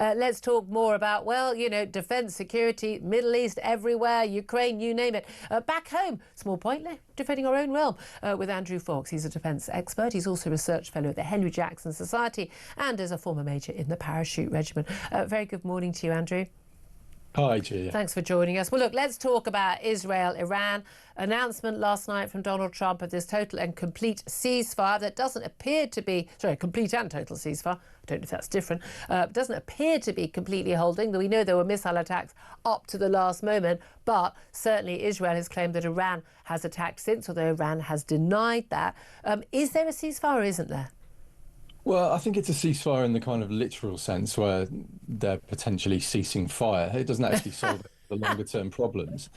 Let's talk more about, well, defence, security, Middle East, everywhere, Ukraine, you name it. Back home, small point, defending our own realm with Andrew Fox. He's a defence expert. He's also a research fellow at the Henry Jackson Society and is a former major in the Parachute Regiment. Very good morning to you, Andrew. Hi, Julia. Thanks for joining us. Well, look, let's talk about Israel, Iran. Announcement last night from Donald Trump of this total and complete ceasefire that doesn't appear to be, complete and total ceasefire. I don't know if that's different. Doesn't appear to be completely holding, though we know there were missile attacks up to the last moment. But certainly Israel has claimed that Iran has attacked since, although Iran has denied that. Is there a ceasefire or isn't there? Well, I think it's a ceasefire in the kind of literal sense where they're potentially ceasing fire. It doesn't actually solve the longer term problems.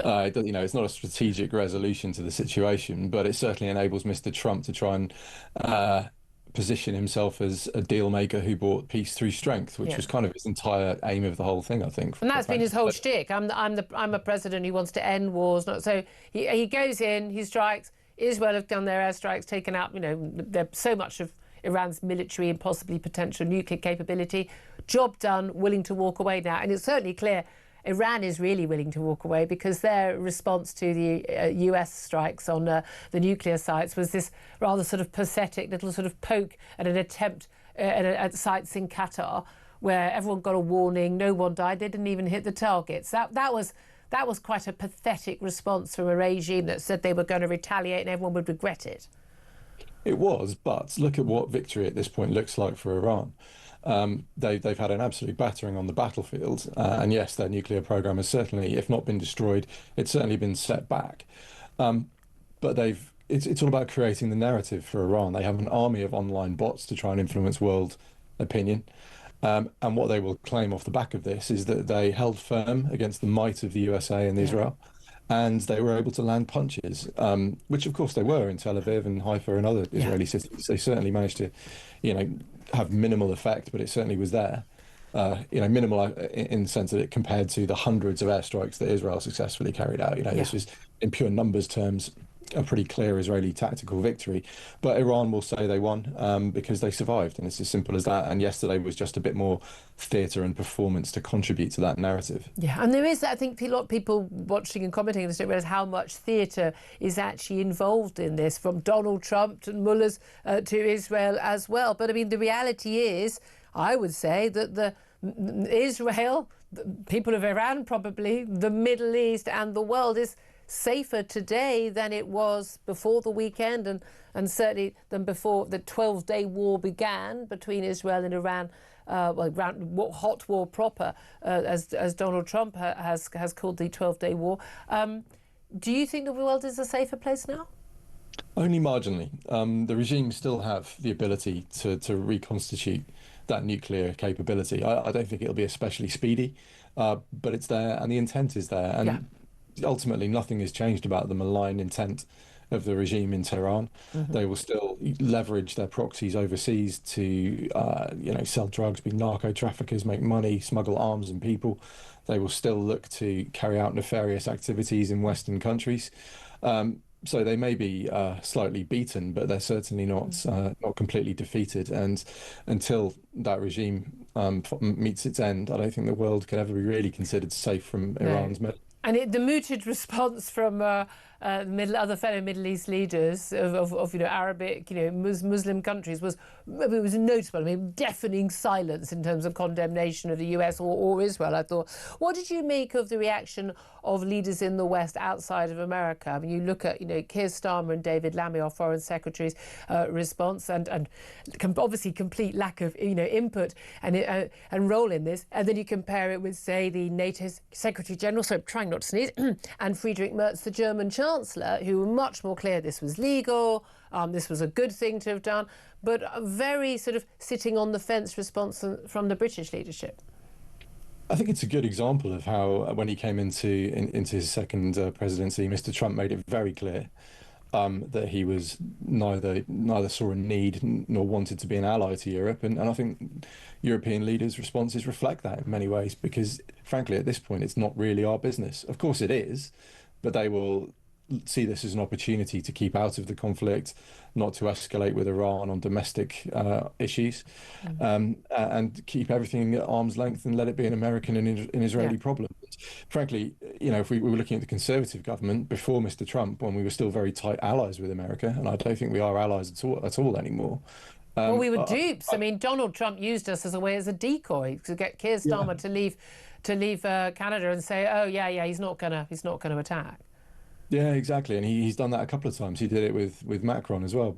It's not a strategic resolution to the situation, but it certainly enables Mr. Trump to try and position himself as a deal maker who brought peace through strength, which was kind of his entire aim of the whole thing, I think. And that's been his whole shtick. I'm a president who wants to end wars. So he goes in, he strikes. Israel have done their airstrikes, taken out, there's so much of Iran's military and possibly potential nuclear capability. Job done, willing to walk away now. And it's certainly clear Iran is really willing to walk away because their response to the US strikes on the nuclear sites was this rather sort of pathetic little sort of poke at an attempt at sites in Qatar where everyone got a warning, no one died, they didn't even hit the targets. That was quite a pathetic response from a regime that said they were going to retaliate and everyone would regret it. It was, but look at what victory at this point looks like for Iran. They've had an absolute battering on the battlefield. And yes, their nuclear program has certainly, if not been destroyed, it's certainly been set back. But it's all about creating the narrative for Iran. They have an army of online bots to try and influence world opinion. And what they will claim off the back of this is that they held firm against the might of the USA and Israel. And they were able to land punches, which of course they were in Tel Aviv and Haifa and other Israeli cities. They certainly managed to, have minimal effect, but it certainly was there. Minimal in the sense that it compared to the hundreds of airstrikes that Israel successfully carried out. This was, in pure numbers terms, a pretty clear Israeli tactical victory. But Iran will say they won because they survived, and it's as simple as that. And yesterday was just a bit more theatre and performance to contribute to that narrative. Yeah, and there is, I think, a lot of people watching and commenting on this don't realise how much theatre is actually involved in this, from Donald Trump to mullahs to Israel as well. But I mean, the reality is, I would say that Israel, the people of Iran probably, the Middle East and the world is safer today than it was before the weekend and certainly than before the 12-day war began between Israel and Iran, hot war proper, as Donald Trump has called the 12-day war. Do you think the world is a safer place now? Only marginally. The regime still have the ability to reconstitute that nuclear capability. I don't think it'll be especially speedy, but it's there and the intent is there. And ultimately, nothing has changed about the malign intent of the regime in Tehran. They will still leverage their proxies overseas to, sell drugs, be narco traffickers, make money, smuggle arms and people. They will still look to carry out nefarious activities in Western countries. So they may be slightly beaten, but they're certainly not completely defeated. And until that regime meets its end, I don't think the world could ever be really considered safe from Iran's measures. And the mooted response from other fellow Middle East leaders of Arabic, Muslim countries was notable. I mean, deafening silence in terms of condemnation of the US or Israel, I thought. What did you make of the reaction of leaders in the West outside of America? I mean, you look at, Keir Starmer and David Lammy, our foreign secretary's response, and obviously complete lack of, input and role in this. And then you compare it with, say, the NATO Secretary General, so I'm trying not to sneeze, and Friedrich Merz, the German Chancellor, who were much more clear this was legal, this was a good thing to have done, but a very sort of sitting on the fence response from the British leadership. I think it's a good example of how, when he came into his second presidency, Mr. Trump made it very clear that he was neither saw a need nor wanted to be an ally to Europe. And I think European leaders' responses reflect that in many ways, because frankly, at this point, it's not really our business. Of course it is, but they will see this as an opportunity to keep out of the conflict, not to escalate with Iran on domestic issues, and keep everything at arm's length and let it be an American and an Israeli problem. Frankly, if we were looking at the Conservative government before Mr. Trump, when we were still very tight allies with America, and I don't think we are allies at all anymore. Well, we were dupes. I mean, Donald Trump used us as a decoy to get Keir Starmer to leave Canada and say, oh yeah, he's not gonna attack. Yeah, exactly, and he's done that a couple of times. He did it with Macron as well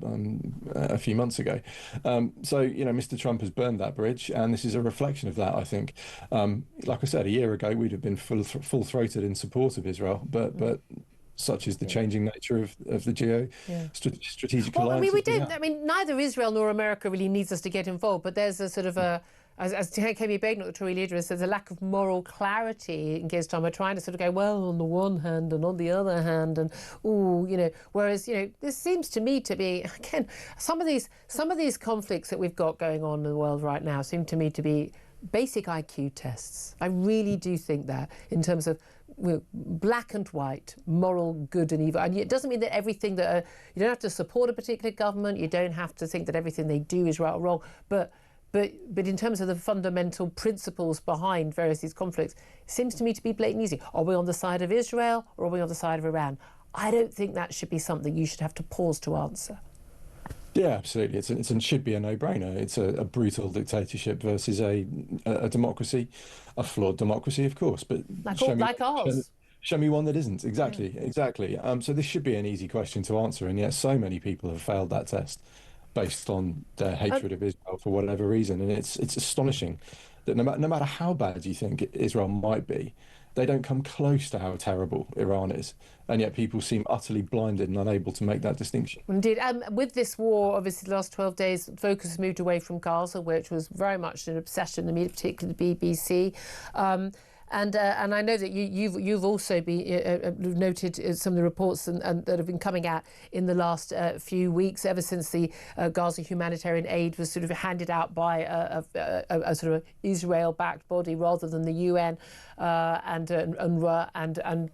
a few months ago. So Mr. Trump has burned that bridge, and this is a reflection of that. I think, like I said, a year ago we'd have been full-throated in support of Israel, but such is the changing nature of the strategic alliance. Well, we don't. I mean, neither Israel nor America really needs us to get involved. But there's a sort of as Kemi Bagnall, the Tory leader, says, a lack of moral clarity in Keir Starmer, trying to sort of go, well, on the one hand and on the other hand, and whereas this seems to me to be, again, some of these conflicts that we've got going on in the world right now seem to me to be basic IQ tests. I really do think that, in terms of black and white, moral good and evil. And it doesn't mean that everything that you don't have to support a particular government, you don't have to think that everything they do is right or wrong, but in terms of the fundamental principles behind various these conflicts, it seems to me to be blatantly easy. Are we on the side of Israel or are we on the side of Iran? I don't think that should be something you should have to pause to answer. Yeah, absolutely. It should be a no-brainer. It's a brutal dictatorship versus a democracy, a flawed democracy, of course. But like ours. Show me one that isn't. Exactly. So this should be an easy question to answer, and yet so many people have failed that test based on their hatred of Israel for whatever reason. And it's astonishing that no matter how bad you think Israel might be, they don't come close to how terrible Iran is. And yet people seem utterly blinded and unable to make that distinction. Indeed. With this war, obviously, the last 12 days, focus has moved away from Gaza, which was very much an obsession in the media, particularly the BBC. And I know that you've also been noted some of the reports and that have been coming out in the last few weeks, ever since the Gaza humanitarian aid was sort of handed out by a sort of Israel-backed body rather than the UN and UNRWA, and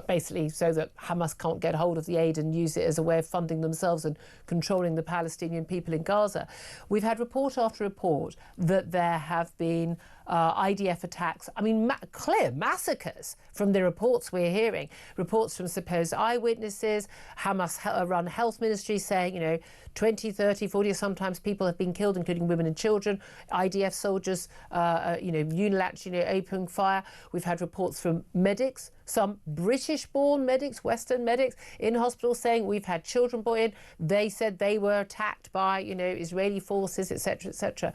basically so that Hamas can't get hold of the aid and use it as a way of funding themselves and controlling the Palestinian people in Gaza. We've had report after report that there have been IDF attacks. I mean, clear massacres from the reports we're hearing. Reports from supposed eyewitnesses, Hamas-run health ministries saying, 20, 30, 40, sometimes people have been killed, including women and children. IDF soldiers, unilaterally, opening fire. We've had reports from medics, some British-born medics, Western medics in hospitals saying we've had children brought in. They said they were attacked by, Israeli forces, etc., etc.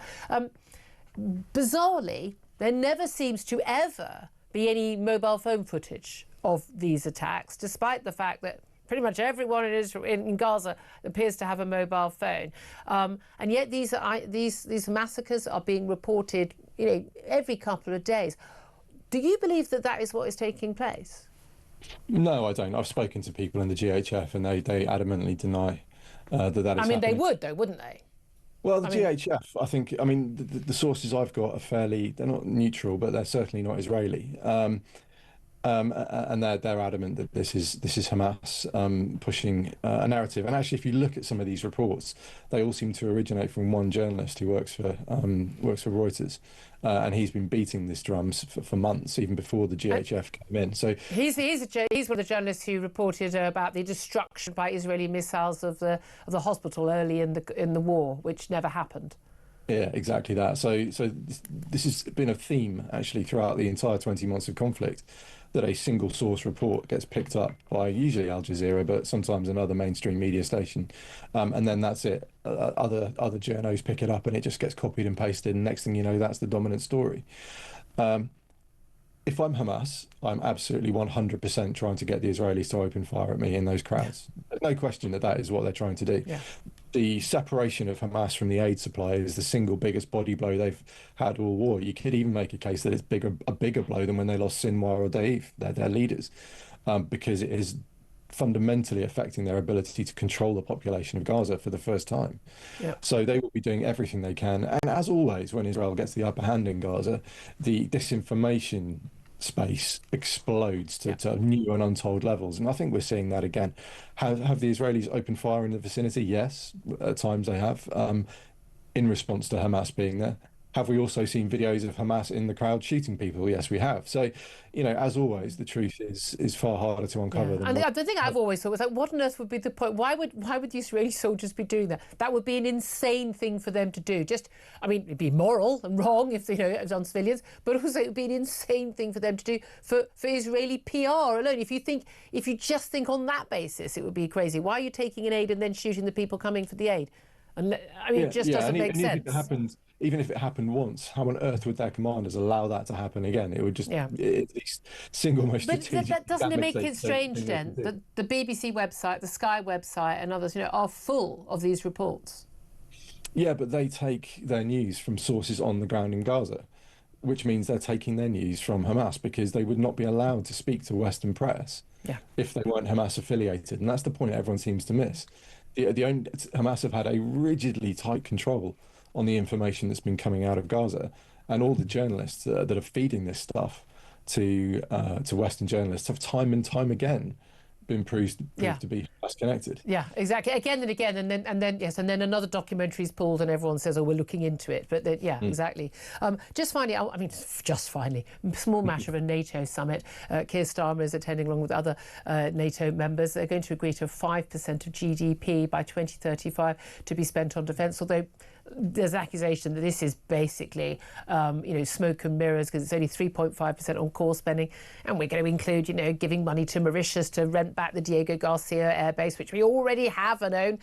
Bizarrely, there never seems to ever be any mobile phone footage of these attacks, despite the fact that pretty much everyone in Gaza appears to have a mobile phone. And yet these massacres are being reported, every couple of days. Do you believe that is what is taking place? No, I don't. I've spoken to people in the GHF and they adamantly deny that is happening. They would, though, wouldn't they? Well, the GHF, I think, the sources I've got are they're not neutral, but they're certainly not Israeli. And they're adamant that this is Hamas pushing a narrative. And actually, if you look at some of these reports, they all seem to originate from one journalist who works for Reuters, and he's been beating this drums for months, even before the GHF came in. So he's one of the journalists who reported about the destruction by Israeli missiles of the hospital early in the war, which never happened. Yeah, exactly that. So this has been a theme actually throughout the entire 20 months of conflict, that a single source report gets picked up by usually Al Jazeera, but sometimes another mainstream media station, and then that's it. Other journos pick it up, and it just gets copied and pasted. And next thing you know, that's the dominant story. If I'm Hamas, I'm absolutely 100% trying to get the Israelis to open fire at me in those crowds. There's no question that is what they're trying to do. Yeah. The separation of Hamas from the aid supply is the single biggest body blow they've had all war. You could even make a case that it's a bigger blow than when they lost Sinwar or Deif, their leaders, because it is fundamentally affecting their ability to control the population of Gaza for the first time. Yeah. So they will be doing everything they can. And as always, when Israel gets the upper hand in Gaza, the disinformation space explodes to new and untold levels. And I think we're seeing that again. Have the Israelis opened fire in the vicinity? Yes, at times they have, in response to Hamas being there. Have we also seen videos of Hamas in the crowd shooting people? Yes, we have. So, as always, the truth is far harder to uncover than and the thing I've always thought was like, what on earth would be the point? Why would the Israeli soldiers be doing that? That would be an insane thing for them to do. It'd be immoral and wrong if it was on civilians, but also it would be an insane thing for them to do for Israeli PR alone. If you just think on that basis, it would be crazy. Why are you taking an aid and then shooting the people coming for the aid? It just doesn't make sense. Even if it happened once, how on earth would their commanders allow that to happen again? It would just it's the single most strategic. But doesn't it make it strange then that the BBC website, the Sky website, and others, are full of these reports? Yeah, but they take their news from sources on the ground in Gaza, which means they're taking their news from Hamas, because they would not be allowed to speak to Western press if they weren't Hamas affiliated, and that's the point everyone seems to miss. Hamas have had a rigidly tight control on the information that's been coming out of Gaza, and all the journalists that are feeding this stuff to Western journalists have time and time again been proved to be less connected. Yeah, exactly. Again and again, and then another documentary is pulled, and everyone says, "Oh, we're looking into it." But exactly. Just finally, small matter of a NATO summit. Keir Starmer is attending along with other NATO members. They're going to agree to 5% of GDP by 2035 to be spent on defence. Although there's an accusation that this is basically, smoke and mirrors, because it's only 3.5% on core spending, and we're going to include, giving money to Mauritius to rent back the Diego Garcia airbase, which we already have and own,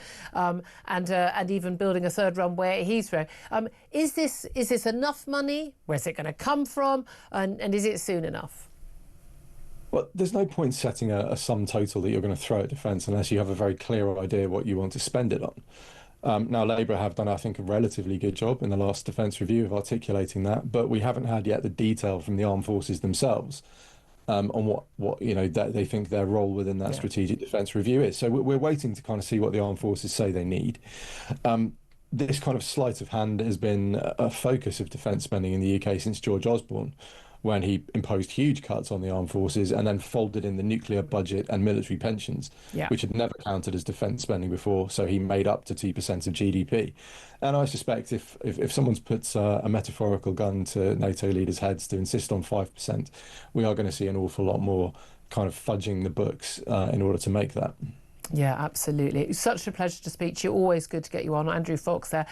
and even building a third runway at Heathrow. Is this enough money? Where's it going to come from? And is it soon enough? Well, there's no point setting a sum total that you're going to throw at defence unless you have a very clear idea what you want to spend it on. Now, Labour have done, I think, a relatively good job in the last defence review of articulating that, but we haven't had yet the detail from the armed forces themselves on what that they think their role within that strategic defence review is. So we're waiting to kind of see what the armed forces say they need. This kind of sleight of hand has been a focus of defence spending in the UK since George Osborne, when he imposed huge cuts on the armed forces and then folded in the nuclear budget and military pensions, which had never counted as defence spending before. So he made up to 2% of GDP. And I suspect if someone's put a metaphorical gun to NATO leaders' heads to insist on 5%, we are going to see an awful lot more kind of fudging the books in order to make that. Yeah, absolutely. It's such a pleasure to speak to you. Always good to get you on. Andrew Fox there,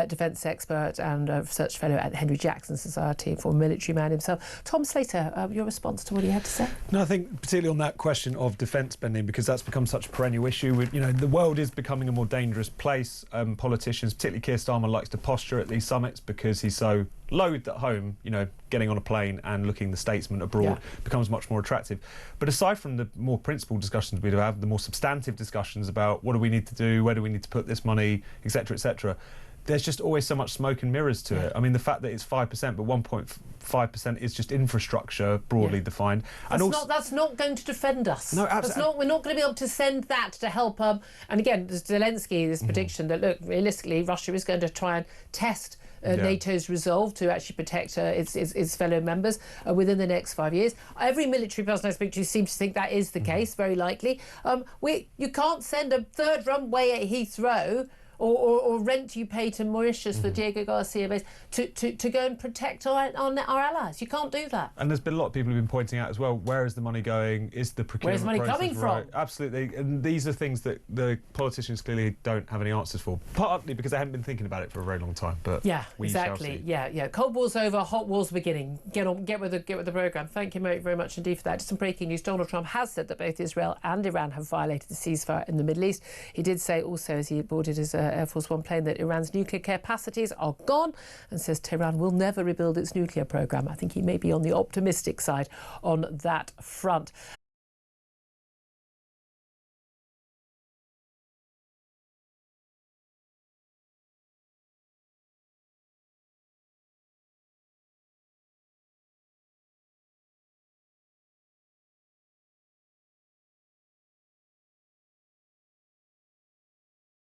defence expert and research fellow at the Henry Jackson Society, for military man himself. Tom Slater, your response to what he had to say? No, I think particularly on that question of defence spending, because that's become such a perennial issue. The world is becoming a more dangerous place. Politicians, particularly Keir Starmer, likes to posture at these summits because he's so loathed at home. Getting on a plane and looking the statesman abroad becomes much more attractive. But aside from the more principled discussions we do have, the more substantive discussions about what do we need to do, where do we need to put this money, etc., there's just always so much smoke and mirrors to it. I mean, the fact that it's 5%, but 1.5% is just infrastructure broadly defined. That's not going to defend us. No, absolutely. We're not going to be able to send that to help. And again, there's Zelensky, this prediction that, look, realistically, Russia is going to try and test NATO's resolve to actually protect its fellow members within the next 5 years. Every military person I speak to seems to think that is the case, very likely. You can't send a third runway at Heathrow or rent you pay to Mauritius for Diego Garcia base to go and protect our allies. You can't do that. And there's been a lot of people who've been pointing out as well, where is the money going? Is the procurement Where's the money coming from? Absolutely. And these are things that the politicians clearly don't have any answers for, partly because they haven't been thinking about it for a very long time. But we shall see. Yeah. Cold War's over, hot war's beginning. Get with the programme. Thank you very much indeed for that. Just some breaking news. Donald Trump has said that both Israel and Iran have violated the ceasefire in the Middle East. He did say also, as he boarded his Air Force One plane, that Iran's nuclear capacities are gone, and says Tehran will never rebuild its nuclear programme. I think he may be on the optimistic side on that front.